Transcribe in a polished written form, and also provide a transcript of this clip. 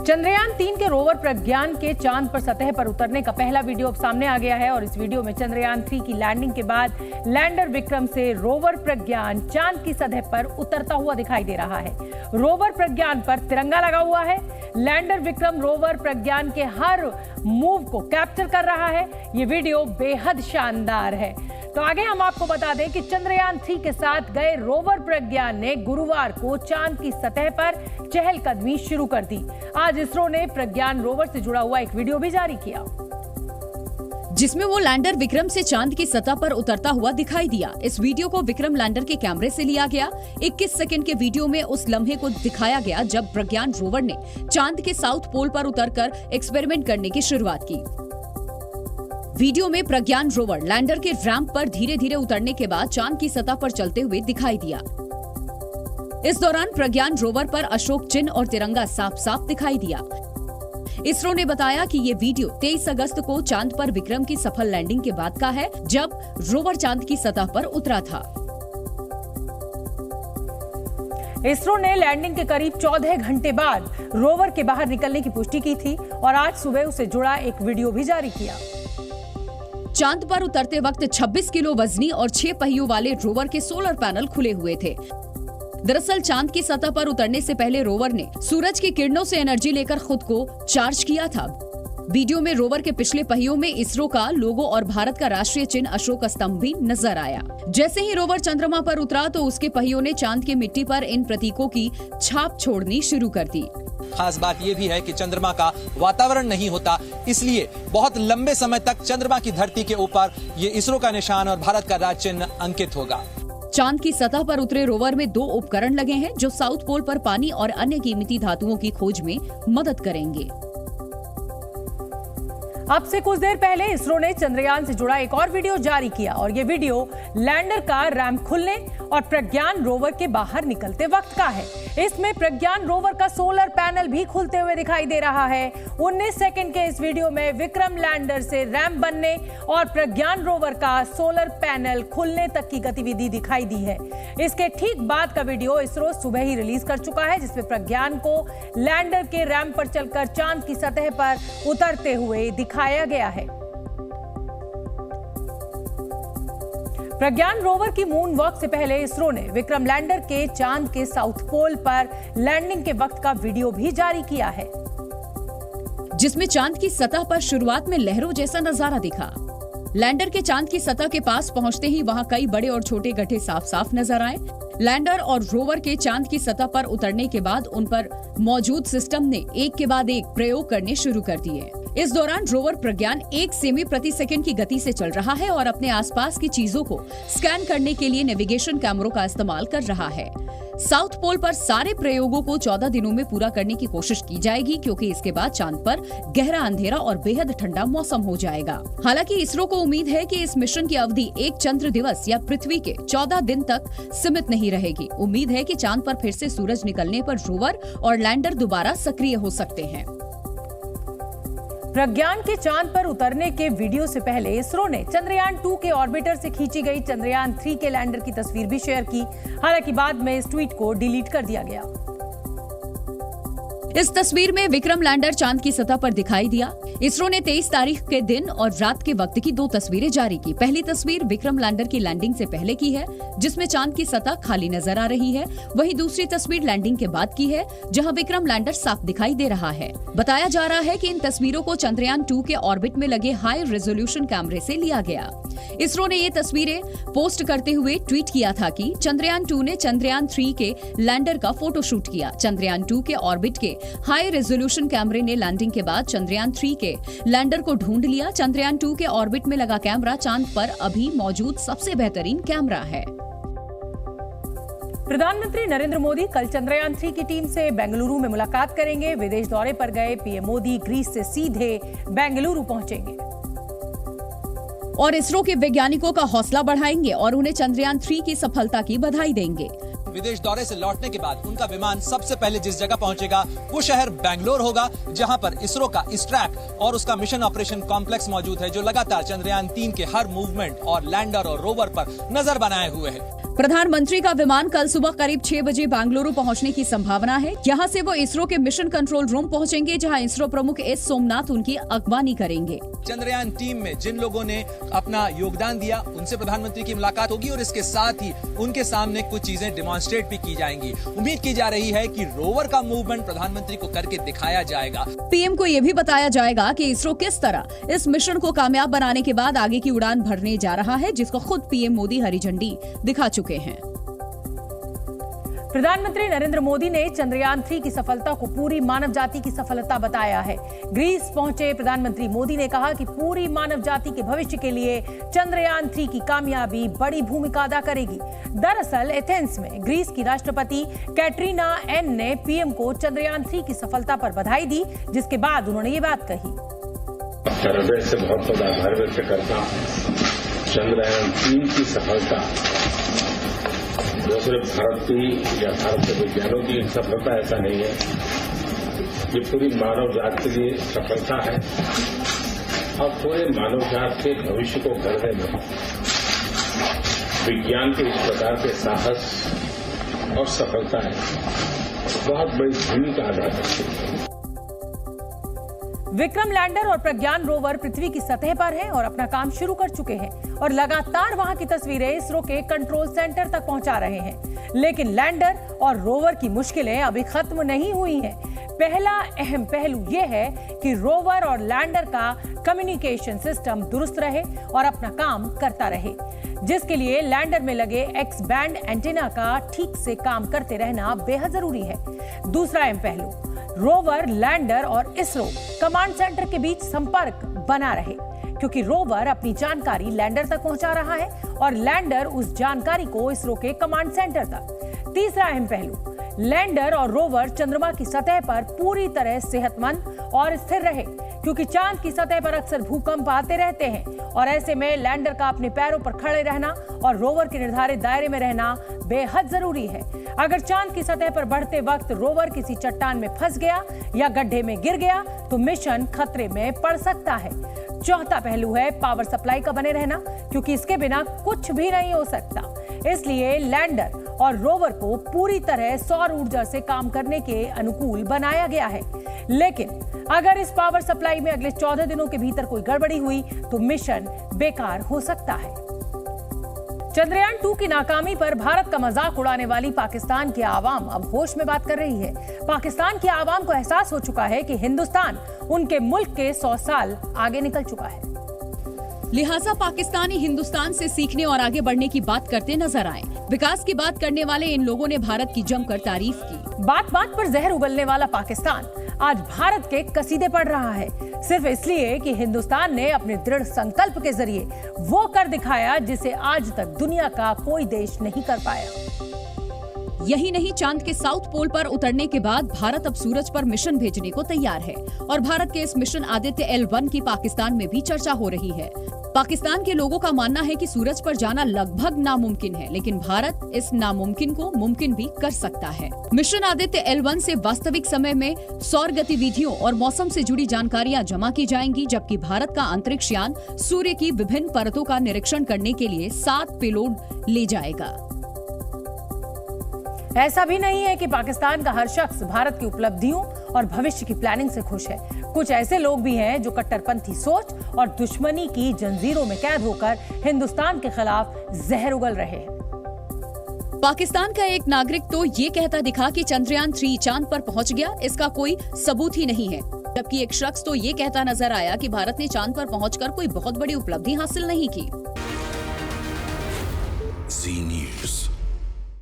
चंद्रयान 3 के रोवर प्रज्ञान के चांद पर सतह पर उतरने का पहला वीडियो अब सामने आ गया है और इस वीडियो में चंद्रयान 3 की लैंडिंग के बाद लैंडर विक्रम से रोवर प्रज्ञान चांद की सतह पर उतरता हुआ दिखाई दे रहा है। रोवर प्रज्ञान पर तिरंगा लगा हुआ है। लैंडर विक्रम रोवर प्रज्ञान के हर मूव को कैप्चर कर रहा है। ये वीडियो बेहद शानदार है। तो आगे हम आपको बता दें कि चंद्रयान 3 के साथ गए रोवर प्रज्ञान ने गुरुवार को चांद की सतह पर चहलकदमी शुरू कर दी। आज इसरो ने प्रज्ञान रोवर से जुड़ा हुआ एक वीडियो भी जारी किया, जिसमें वो लैंडर विक्रम से चांद की सतह पर उतरता हुआ दिखाई दिया। इस वीडियो को विक्रम लैंडर के कैमरे से लिया गया। 21 सेकंड के वीडियो में उस लम्हे को दिखाया गया जब प्रज्ञान रोवर ने चांद के साउथ पोल पर उतरकर एक्सपेरिमेंट करने की शुरुआत की। वीडियो में प्रज्ञान रोवर लैंडर के रैंप पर धीरे धीरे उतरने के बाद चांद की सतह पर चलते हुए दिखाई दिया। इस दौरान प्रज्ञान रोवर पर अशोक चिन्ह और तिरंगा साफ साफ दिखाई दिया। इसरो ने बताया कि ये वीडियो 23 अगस्त को चांद पर विक्रम की सफल लैंडिंग के बाद का है, जब रोवर चांद की सतह पर उतरा था। इसरो ने लैंडिंग के करीब 14 घंटे बाद रोवर के बाहर निकलने की पुष्टि की थी और आज सुबह उसे जुड़ा एक वीडियो भी जारी किया। चांद पर उतरते वक्त 26 किलो वजनी और 6 पहियों वाले रोवर के सोलर पैनल खुले हुए थे। दरअसल चांद की सतह पर उतरने से पहले रोवर ने सूरज की किरणों से एनर्जी लेकर खुद को चार्ज किया था। वीडियो में रोवर के पिछले पहियों में इसरो का लोगो और भारत का राष्ट्रीय चिन्ह अशोक स्तंभ भी नजर आया। जैसे ही रोवर चंद्रमा पर उतरा तो उसके पहियों ने चांद की मिट्टी पर इन प्रतीकों की छाप छोड़नी शुरू कर दी। खास बात यह भी है कि चंद्रमा का वातावरण नहीं होता, इसलिए बहुत लंबे समय तक चंद्रमा की धरती के ऊपर ये इसरो का निशान और भारत का राज्य चिन्ह अंकित होगा। चांद की सतह पर उतरे रोवर में 2 उपकरण लगे हैं जो साउथ पोल पर पानी और अन्य कीमती धातुओं की खोज में मदद करेंगे। अब से कुछ देर पहले इसरो ने चंद्रयान से जुड़ा एक और वीडियो जारी किया और ये वीडियो लैंडर का रैंप खुलने और प्रज्ञान रोवर के बाहर निकलते वक्त का है। इसमें प्रज्ञान रोवर का सोलर पैनल भी खुलते हुए दिखाई दे रहा है। 19 सेकंड के इस वीडियो में विक्रम लैंडर से रैंप बनने और प्रज्ञान रोवर का सोलर पैनल खुलने तक की गतिविधि दिखाई दी है। इसके ठीक बाद का वीडियो इसरो सुबह ही रिलीज कर चुका है, जिसमें प्रज्ञान को लैंडर के रैंप पर चलकर चांद की सतह पर उतरते हुए दिखाया गया है। प्रज्ञान रोवर की मून वॉक से पहले इसरो ने विक्रम लैंडर के चांद के साउथ पोल पर लैंडिंग के वक्त का वीडियो भी जारी किया है, जिसमें चांद की सतह पर शुरुआत में लहरों जैसा नजारा दिखा। लैंडर के चांद की सतह के पास पहुंचते ही वहां कई बड़े और छोटे गड्ढे साफ साफ नजर आए। लैंडर और रोवर के चांद की सतह पर उतरने के बाद उन पर मौजूद सिस्टम ने एक के बाद एक प्रयोग करने शुरू कर दिए। इस दौरान रोवर प्रज्ञान 1 सेमी प्रति सेकंड की गति से चल रहा है और अपने आसपास की चीजों को स्कैन करने के लिए नेविगेशन कैमरों का इस्तेमाल कर रहा है। साउथ पोल पर सारे प्रयोगों को 14 दिनों में पूरा करने की कोशिश की जाएगी, क्योंकि इसके बाद चांद पर गहरा अंधेरा और बेहद ठंडा मौसम हो जाएगा। हालांकि इसरो को उम्मीद है कि इस मिशन की अवधि एक चंद्र दिवस या पृथ्वी के 14 दिन तक सीमित नहीं रहेगी। उम्मीद है कि चांद पर फिर से सूरज निकलने पर रोवर और लैंडर दोबारा सक्रिय हो सकते हैं। प्रज्ञान के चांद पर उतरने के वीडियो से पहले इसरो ने चंद्रयान 2 के ऑर्बिटर से खींची गई चंद्रयान 3 के लैंडर की तस्वीर भी शेयर की। हालांकि बाद में इस ट्वीट को डिलीट कर दिया गया। इस तस्वीर में विक्रम लैंडर चांद की सतह पर दिखाई दिया। इसरो ने 23 तारीख के दिन और रात के वक्त की 2 तस्वीरें जारी की। पहली तस्वीर विक्रम लैंडर की लैंडिंग से पहले की है, जिसमें चांद की सतह खाली नजर आ रही है। वहीं दूसरी तस्वीर लैंडिंग के बाद की है, जहां विक्रम लैंडर साफ दिखाई दे रहा है। बताया जा रहा है कि इन तस्वीरों को चंद्रयान 2 के ऑर्बिट में लगे हाई रेजोल्यूशन कैमरे से लिया गया। इसरो ने ये तस्वीरें पोस्ट करते हुए ट्वीट किया था कि चंद्रयान 2 ने चंद्रयान 3 के लैंडर का फोटो शूट किया। चंद्रयान 2 के ऑर्बिट के हाई रेजोल्यूशन कैमरे ने लैंडिंग के बाद चंद्रयान 3 के लैंडर को ढूंढ लिया। चंद्रयान 2 के ऑर्बिट में लगा कैमरा चांद पर अभी मौजूद सबसे बेहतरीन कैमरा है। प्रधानमंत्री नरेंद्र मोदी कल चंद्रयान 3 की टीम से बेंगलुरु में मुलाकात करेंगे। विदेश दौरे पर गए पीएम मोदी ग्रीस से सीधे बेंगलुरु पहुंचेंगे और इसरो के वैज्ञानिकों का हौसला बढ़ाएंगे और उन्हें चंद्रयान 3 की सफलता की बधाई देंगे। विदेश दौरे से लौटने के बाद उनका विमान सबसे पहले जिस जगह पहुंचेगा वो शहर बेंगलोर होगा, जहां पर इसरो का इस्ट्रैक और उसका मिशन ऑपरेशन कॉम्प्लेक्स मौजूद है, जो लगातार चंद्रयान 3 के हर मूवमेंट और लैंडर और रोवर पर नजर बनाए हुए है। प्रधानमंत्री का विमान कल सुबह करीब 6 बजे बेंगलुरु पहुंचने की संभावना है। यहां से वो इसरो के मिशन कंट्रोल रूम पहुंचेंगे, जहां इसरो प्रमुख एस सोमनाथ उनकी अगवानी करेंगे। चंद्रयान टीम में जिन लोगों ने अपना योगदान दिया उनसे प्रधानमंत्री की मुलाकात होगी और इसके साथ ही उनके सामने कुछ चीजें डिमॉन्स्ट्रेट भी की जाएंगी। उम्मीद की जा रही है कि रोवर का मूवमेंट प्रधानमंत्री को करके दिखाया जाएगा। पीएम को ये भी बताया जाएगा कि इसरो किस तरह इस मिशन को कामयाब बनाने के बाद आगे की उड़ान भरने जा रहा है, जिसको खुद पीएम मोदी हरी झंडी दिखा चुके हैं। प्रधानमंत्री नरेंद्र मोदी ने चंद्रयान 3 की सफलता को पूरी मानव जाति की सफलता बताया है। ग्रीस पहुंचे प्रधानमंत्री मोदी ने कहा कि पूरी मानव जाति के भविष्य के लिए चंद्रयान 3 की कामयाबी बड़ी भूमिका अदा करेगी। दरअसल एथेंस में ग्रीस की राष्ट्रपति कैटरीना एन ने पीएम को चंद्रयान 3 की सफलता पर बधाई दी, जिसके बाद उन्होंने ये बात कही। हृदय से बहुत बड़ा आभार व्यक्त करता हूं। चंद्रयान 3 की सफलता दूसरे भारत की या भारत के वैज्ञानिकों की सफलता ऐसा नहीं है, ये पूरी मानव जात के लिए सफलता है और पूरे मानव जात के भविष्य को गढ़ने में विज्ञान के इस प्रकार के साहस और सफलता है बहुत बड़ी भूमिका अदा करती है। विक्रम लैंडर और प्रज्ञान रोवर पृथ्वी की सतह पर हैं और अपना काम शुरू कर चुके हैं और लगातार वहां की तस्वीरें इसरो के कंट्रोल सेंटर तक पहुंचा रहे हैं। लेकिन लैंडर और रोवर की मुश्किलें अभी खत्म नहीं हुई हैं। पहला अहम पहलू यह है कि रोवर और लैंडर का कम्युनिकेशन सिस्टम दुरुस्त रहे और अपना काम करता रहे, जिसके लिए लैंडर में लगे एक्स बैंड एंटीना का ठीक से काम करते रहना बेहद जरूरी है। दूसरा अहम पहलू, रोवर, लैंडर और इसरो कमांड सेंटर के बीच संपर्क बना रहे, क्योंकि रोवर अपनी जानकारी लैंडर तक पहुंचा रहा है और लैंडर उस जानकारी को इसरो के कमांड सेंटर तक। तीसरा अहम पहलू, लैंडर और रोवर चंद्रमा की सतह पर पूरी तरह सेहतमंद और स्थिर रहे, क्योंकि चांद की सतह पर अक्सर भूकंप आते रहते हैं और ऐसे में लैंडर का अपने पैरों पर खड़े रहना और रोवर के निर्धारित दायरे में रहना बेहद जरूरी है। अगर चांद की सतह पर बढ़ते वक्त रोवर किसी चट्टान में फंस गया या गड्ढे में गिर गया तो मिशन खतरे में पड़ सकता है। चौथा पहलू है पावर सप्लाई का बने रहना, क्योंकि इसके बिना कुछ भी नहीं हो सकता। इसलिए लैंडर और रोवर को पूरी तरह सौर ऊर्जा से काम करने के अनुकूल बनाया गया है। लेकिन अगर इस पावर सप्लाई में अगले 14 दिनों के भीतर कोई गड़बड़ी हुई तो मिशन बेकार हो सकता है। चंद्रयान 2 की नाकामी पर भारत का मजाक उड़ाने वाली पाकिस्तान की आवाम अब होश में बात कर रही है। पाकिस्तान की आवाम को एहसास हो चुका है कि हिंदुस्तान उनके मुल्क के 100 साल आगे निकल चुका है। लिहाजा पाकिस्तानी हिंदुस्तान से सीखने और आगे बढ़ने की बात करते नजर आए। विकास की बात करने वाले इन लोगों ने भारत की जमकर तारीफ की। बात बात पर जहर उगलने वाला पाकिस्तान आज भारत के कसीदे पढ़ रहा है, सिर्फ इसलिए कि हिंदुस्तान ने अपने दृढ़ संकल्प के जरिए वो कर दिखाया जिसे आज तक दुनिया का कोई देश नहीं कर पाया। यही नहीं, चांद के साउथ पोल पर उतरने के बाद भारत अब सूरज पर मिशन भेजने को तैयार है और भारत के इस मिशन आदित्य L1 की पाकिस्तान में भी चर्चा हो रही है। पाकिस्तान के लोगों का मानना है कि सूरज पर जाना लगभग नामुमकिन है, लेकिन भारत इस नामुमकिन को मुमकिन भी कर सकता है। मिशन आदित्य L1 से वास्तविक समय में सौर गतिविधियों और मौसम से जुड़ी जानकारियां जमा की जाएंगी, जबकि भारत का अंतरिक्ष यान सूर्य की विभिन्न परतों का निरीक्षण करने के लिए 7 पेलोड ले जाएगा। ऐसा भी नहीं है कि पाकिस्तान का हर शख्स भारत की उपलब्धियों और भविष्य की प्लानिंग से खुश है। कुछ ऐसे लोग भी हैं जो कट्टरपंथी सोच और दुश्मनी की जंजीरों में कैद होकर हिंदुस्तान के खिलाफ जहर उगल रहे हैं। पाकिस्तान का एक नागरिक तो ये कहता दिखा कि चंद्रयान 3 चांद पर पहुंच गया, इसका कोई सबूत ही नहीं है, जबकि एक शख्स तो ये कहता नजर आया कि भारत ने चांद पर पहुंचकर कोई बहुत बड़ी उपलब्धि हासिल नहीं की। Z News।